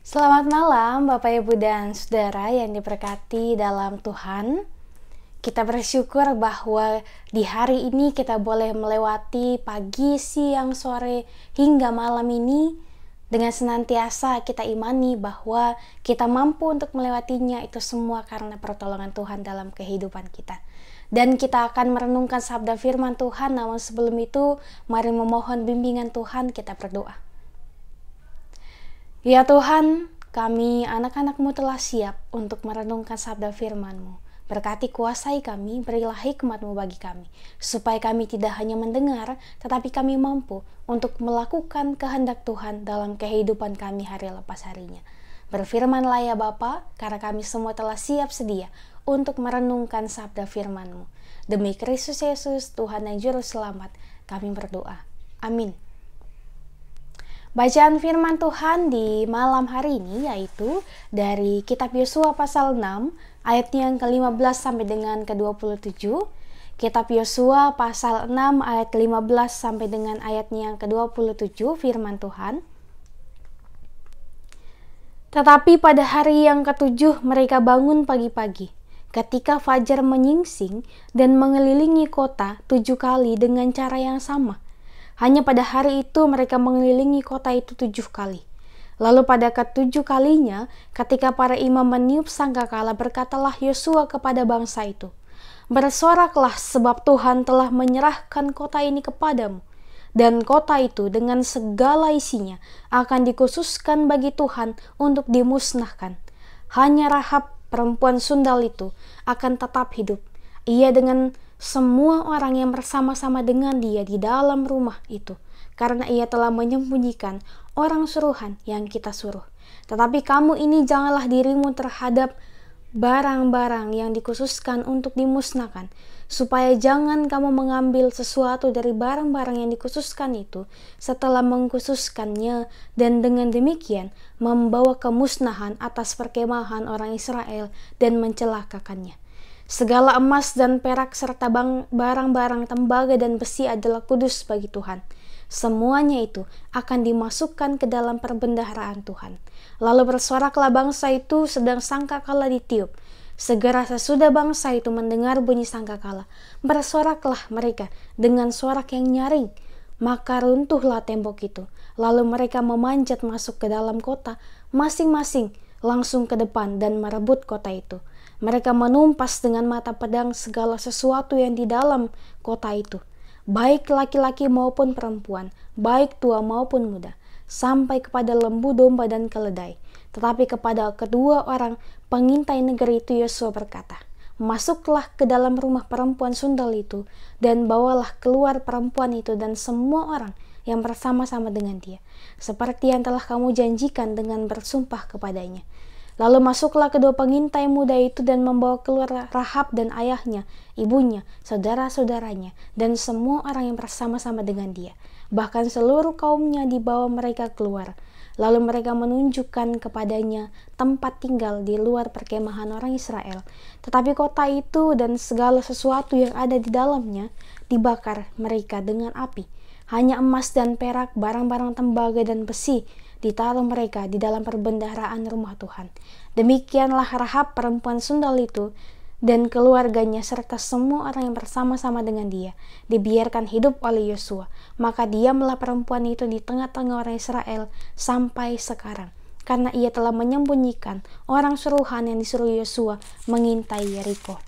Selamat malam Bapak Ibu dan Saudara yang diberkati dalam Tuhan. Kita bersyukur bahwa di hari ini kita boleh melewati pagi, siang, sore, hingga malam ini dengan senantiasa kita imani bahwa kita mampu untuk melewatinya itu semua karena pertolongan Tuhan dalam kehidupan kita. Dan kita akan merenungkan sabda firman Tuhan, namun sebelum itu mari memohon bimbingan Tuhan, kita berdoa. Ya Tuhan, kami anak-anak-Mu telah siap untuk merenungkan sabda firman-Mu. Berkati kuasai kami, berilah hikmat-Mu bagi kami, supaya kami tidak hanya mendengar, tetapi kami mampu untuk melakukan kehendak Tuhan dalam kehidupan kami hari lepas harinya. Berfirmanlah ya Bapa, karena kami semua telah siap sedia untuk merenungkan sabda firman-Mu. Demi Kristus Yesus, Tuhan dan Juru Selamat, kami berdoa. Amin. Bacaan firman Tuhan di malam hari ini yaitu dari kitab Yosua pasal 6 ayat yang ke-15 sampai dengan ke-27. Kitab Yosua pasal 6 ayat ke-15 sampai dengan ayatnya yang ke-27, firman Tuhan. Tetapi pada hari yang ke-7 mereka bangun pagi-pagi, ketika fajar menyingsing dan mengelilingi kota 7 kali dengan cara yang sama. Hanya pada hari itu mereka mengelilingi kota itu 7 kali. Lalu pada ke-7 kalinya, ketika para imam meniup sangkakala, berkatalah Yosua kepada bangsa itu, "Bersoraklah sebab Tuhan telah menyerahkan kota ini kepadamu. Dan kota itu dengan segala isinya akan dikhususkan bagi Tuhan untuk dimusnahkan. Hanya Rahab perempuan sundal itu akan tetap hidup. Ia dengan semua orang yang bersama-sama dengan dia di dalam rumah itu, karena ia telah menyembunyikan orang suruhan yang kita suruh. Tetapi kamu ini janganlah dirimu terhadap barang-barang yang dikhususkan untuk dimusnahkan, supaya jangan kamu mengambil sesuatu dari barang-barang yang dikhususkan itu setelah mengkhususkannya, dan dengan demikian membawa kemusnahan atas perkemahan orang Israel dan mencelakakannya. Segala emas dan perak serta barang-barang tembaga dan besi adalah kudus bagi Tuhan. Semuanya itu akan dimasukkan ke dalam perbendaharaan Tuhan. Lalu bersoraklah bangsa itu sedang sangkakala ditiup. Segera sesudah bangsa itu mendengar bunyi sangkakala, bersoraklah mereka dengan sorak yang nyaring. Maka runtuhlah tembok itu. Lalu mereka memanjat masuk ke dalam kota, masing-masing langsung ke depan dan merebut kota itu. Mereka menumpas dengan mata pedang segala sesuatu yang di dalam kota itu, baik laki-laki maupun perempuan, baik tua maupun muda, sampai kepada lembu domba dan keledai. Tetapi kepada kedua orang pengintai negeri itu Yosua berkata, "Masuklah ke dalam rumah perempuan sundal itu, dan bawalah keluar perempuan itu dan semua orang yang bersama-sama dengan dia, seperti yang telah kamu janjikan dengan bersumpah kepadanya." Lalu masuklah kedua pengintai muda itu dan membawa keluar Rahab dan ayahnya, ibunya, saudara-saudaranya, dan semua orang yang bersama-sama dengan dia. Bahkan seluruh kaumnya dibawa mereka keluar. Lalu mereka menunjukkan kepadanya tempat tinggal di luar perkemahan orang Israel. Tetapi kota itu dan segala sesuatu yang ada di dalamnya dibakar mereka dengan api. Hanya emas dan perak, barang-barang tembaga dan besi ditaruh mereka di dalam perbendaharaan rumah Tuhan. Demikianlah Rahab perempuan sundal itu dan keluarganya serta semua orang yang bersama-sama dengan dia dibiarkan hidup oleh Yosua. Maka diamlah perempuan itu di tengah-tengah orang Israel sampai sekarang, karena ia telah menyembunyikan orang suruhan yang disuruh Yosua mengintai Yeriko.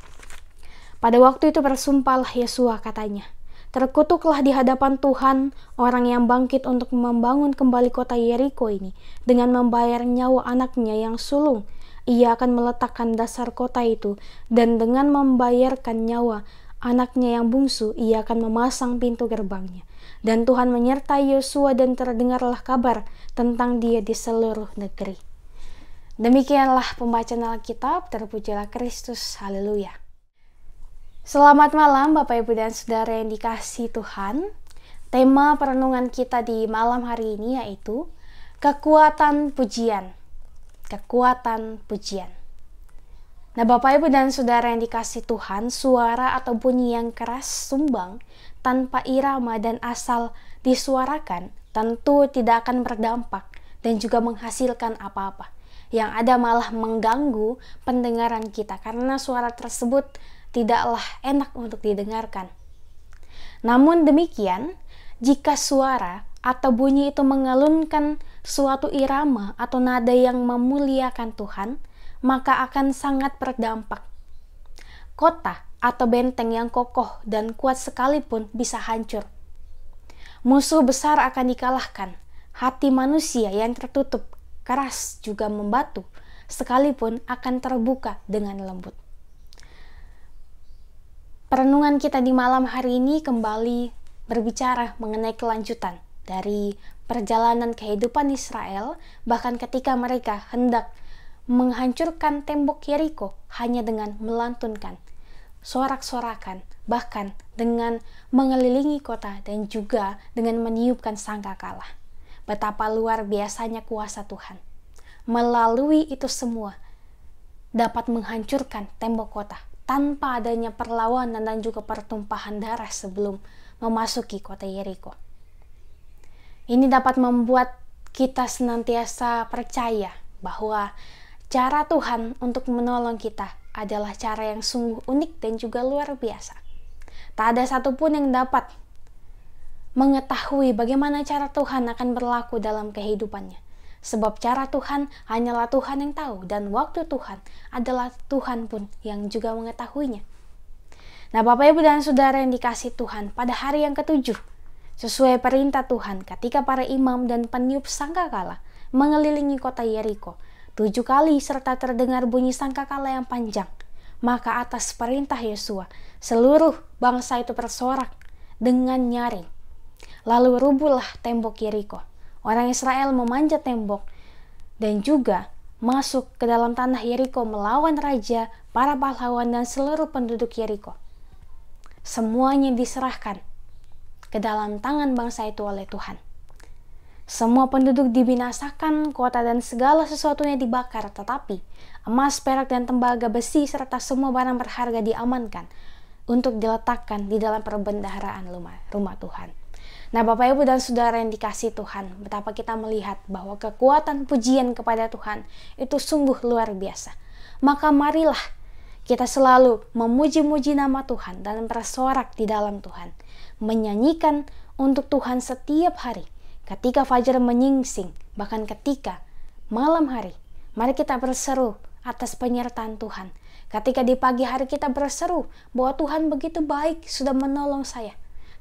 Pada waktu itu bersumpahlah Yosua, katanya, "Terkutuklah di hadapan Tuhan orang yang bangkit untuk membangun kembali kota Yeriko ini dengan membayar nyawa anaknya yang sulung. Ia akan meletakkan dasar kota itu, dan dengan membayarkan nyawa anaknya yang bungsu, ia akan memasang pintu gerbangnya." Dan Tuhan menyertai Yosua dan terdengarlah kabar tentang dia di seluruh negeri. Demikianlah pembacaan Alkitab. Terpujilah Kristus. Haleluya. Selamat malam Bapak Ibu dan Saudara yang dikasihi Tuhan. Tema perenungan kita di malam hari ini yaitu kekuatan pujian. Kekuatan pujian. Nah Bapak Ibu dan Saudara yang dikasihi Tuhan, suara atau bunyi yang keras, sumbang, tanpa irama dan asal disuarakan tentu tidak akan berdampak dan juga menghasilkan apa-apa. Yang ada malah mengganggu pendengaran kita karena suara tersebut tidaklah enak untuk didengarkan. Namun demikian, jika suara atau bunyi itu mengalunkan suatu irama atau nada yang memuliakan Tuhan, maka akan sangat berdampak. Kota atau benteng yang kokoh dan kuat sekalipun bisa hancur. Musuh besar akan dikalahkan. Hati manusia yang tertutup keras juga membatu, sekalipun akan terbuka dengan lembut. Perenungan kita di malam hari ini kembali berbicara mengenai kelanjutan dari perjalanan kehidupan Israel, bahkan ketika mereka hendak menghancurkan tembok Yeriko hanya dengan melantunkan sorak-sorakan, bahkan dengan mengelilingi kota dan juga dengan meniupkan sangkakala. Betapa luar biasanya kuasa Tuhan. Melalui itu semua dapat menghancurkan tembok kota tanpa adanya perlawanan dan juga pertumpahan darah sebelum memasuki kota Yeriko. Ini dapat membuat kita senantiasa percaya bahwa cara Tuhan untuk menolong kita adalah cara yang sungguh unik dan juga luar biasa. Tak ada satupun yang dapat mengetahui bagaimana cara Tuhan akan berlaku dalam kehidupannya. Sebab cara Tuhan hanyalah Tuhan yang tahu, dan waktu Tuhan adalah Tuhan pun yang juga mengetahuinya. Nah, Bapak Ibu dan Saudara yang dikasihi Tuhan, pada hari yang ketujuh, sesuai perintah Tuhan, ketika para imam dan peniup sangkakala mengelilingi kota Yeriko 7 kali serta terdengar bunyi sangkakala yang panjang, maka atas perintah Yosua, seluruh bangsa itu bersorak dengan nyaring. Lalu rubuhlah tembok Yeriko. Orang Israel memanjat tembok dan juga masuk ke dalam tanah Yeriko melawan raja, para pahlawan, dan seluruh penduduk Yeriko. Semuanya diserahkan ke dalam tangan bangsa itu oleh Tuhan. Semua penduduk dibinasakan, kota dan segala sesuatunya dibakar, tetapi emas, perak, dan tembaga, besi, serta semua barang berharga diamankan untuk diletakkan di dalam perbendaharaan rumah Tuhan. Nah, Bapak Ibu dan Saudara yang dikasihi Tuhan, betapa kita melihat bahwa kekuatan pujian kepada Tuhan itu sungguh luar biasa. Maka marilah kita selalu memuji-muji nama Tuhan dan bersorak di dalam Tuhan, menyanyikan untuk Tuhan setiap hari, ketika fajar menyingsing, bahkan ketika malam hari. Mari kita berseru atas penyertaan Tuhan. Ketika di pagi hari kita berseru bahwa Tuhan begitu baik sudah menolong saya.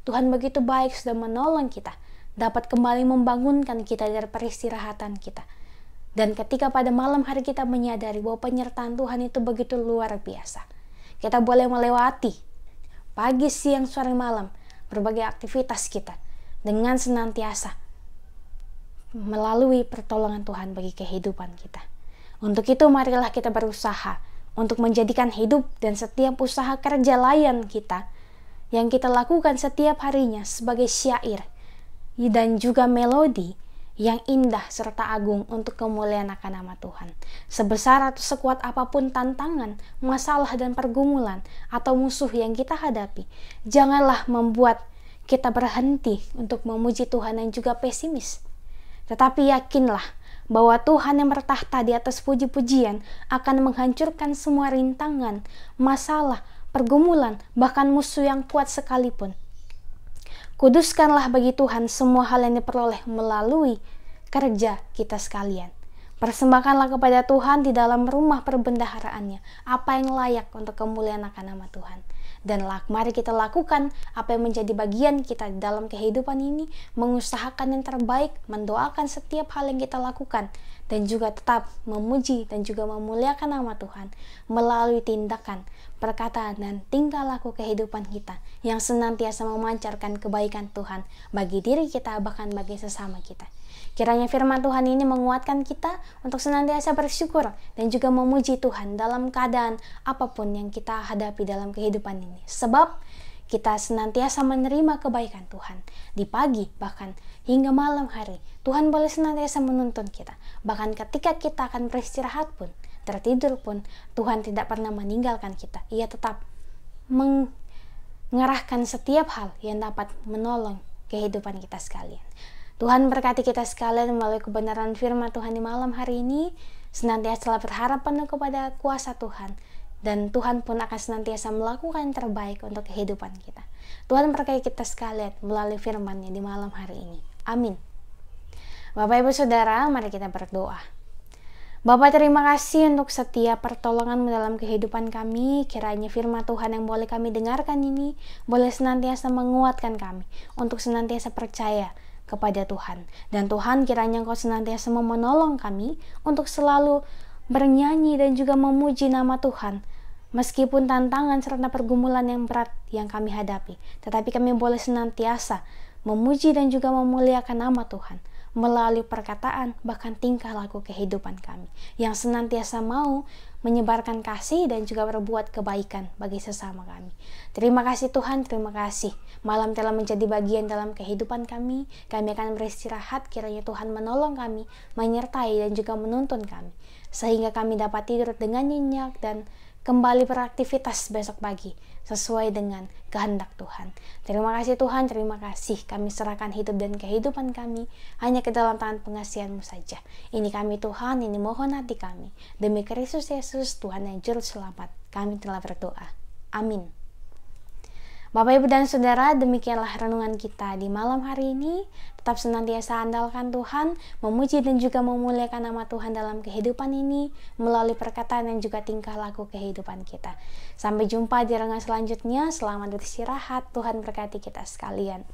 Tuhan begitu baik sudah menolong kita, dapat kembali membangunkan kita dari peristirahatan kita. Dan ketika pada malam hari kita menyadari bahwa penyertaan Tuhan itu begitu luar biasa, kita boleh melewati pagi, siang, sore, malam berbagai aktivitas kita dengan senantiasa melalui pertolongan Tuhan bagi kehidupan kita. Untuk itu marilah kita berusaha untuk menjadikan hidup dan setiap usaha kerja layan kita yang kita lakukan setiap harinya sebagai syair dan juga melodi yang indah serta agung untuk kemuliaan akan nama Tuhan. Sebesar atau sekuat apapun tantangan, masalah dan pergumulan atau musuh yang kita hadapi, janganlah membuat kita berhenti untuk memuji Tuhan dan juga pesimis. Tetapi yakinlah bahwa Tuhan yang bertahta di atas puji-pujian akan menghancurkan semua rintangan, masalah, pergumulan, bahkan musuh yang kuat sekalipun. Kuduskanlah bagi Tuhan semua hal yang diperoleh melalui kerja kita sekalian. Persembahkanlah kepada Tuhan di dalam rumah perbendaharaannya apa yang layak untuk kemuliaan akan nama Tuhan. Dan mari kita lakukan apa yang menjadi bagian kita di dalam kehidupan ini, mengusahakan yang terbaik, mendoakan setiap hal yang kita lakukan, dan juga tetap memuji dan juga memuliakan nama Tuhan melalui tindakan, perkataan, dan tingkah laku kehidupan kita yang senantiasa memancarkan kebaikan Tuhan bagi diri kita, bahkan bagi sesama kita. Kiranya firman Tuhan ini menguatkan kita untuk senantiasa bersyukur dan juga memuji Tuhan dalam keadaan apapun yang kita hadapi dalam kehidupan ini. Sebab kita senantiasa menerima kebaikan Tuhan di pagi, bahkan hingga malam hari. Tuhan boleh senantiasa menuntun kita. Bahkan ketika kita akan beristirahat pun, tertidur pun, Tuhan tidak pernah meninggalkan kita. Ia tetap mengerahkan setiap hal yang dapat menolong kehidupan kita sekalian. Tuhan berkati kita sekalian melalui kebenaran firman Tuhan di malam hari ini. Senantiasa berharap penuh kepada kuasa Tuhan. Dan Tuhan pun akan senantiasa melakukan yang terbaik untuk kehidupan kita. Tuhan berkati kita sekalian melalui firman-Nya di malam hari ini. Amin. Bapak Ibu Saudara, mari kita berdoa. Bapak, terima kasih untuk setiap pertolongan dalam kehidupan kami. Kiranya firman Tuhan yang boleh kami dengarkan ini boleh senantiasa menguatkan kami untuk senantiasa percaya kepada Tuhan. Dan Tuhan, kiranya Engkau senantiasa menolong kami untuk selalu bernyanyi dan juga memuji nama Tuhan. Meskipun tantangan serta pergumulan yang berat yang kami hadapi, tetapi kami boleh senantiasa memuji dan juga memuliakan nama Tuhan melalui perkataan bahkan tingkah laku kehidupan kami yang senantiasa mau menyebarkan kasih dan juga berbuat kebaikan bagi sesama kami. Terima kasih Tuhan, terima kasih. Malam telah menjadi bagian dalam kehidupan kami. Kami akan beristirahat, kiranya Tuhan menolong kami, menyertai dan juga menuntun kami, sehingga kami dapat tidur dengan nyenyak dan kembali beraktivitas besok pagi sesuai dengan kehendak Tuhan. Terima kasih Tuhan, terima kasih. Kami serahkan hidup dan kehidupan kami hanya ke dalam tangan pengasihan-Mu saja. Ini kami Tuhan, ini mohon hati kami. Demi Kristus Yesus, Tuhan yang Juru Selamat, kami telah berdoa. Amin. Bapak, Ibu, dan Saudara, demikianlah renungan kita di malam hari ini. Tetap senantiasa andalkan Tuhan, memuji dan juga memuliakan nama Tuhan dalam kehidupan ini, melalui perkataan dan juga tingkah laku kehidupan kita. Sampai jumpa di renungan selanjutnya. Selamat beristirahat. Tuhan berkati kita sekalian.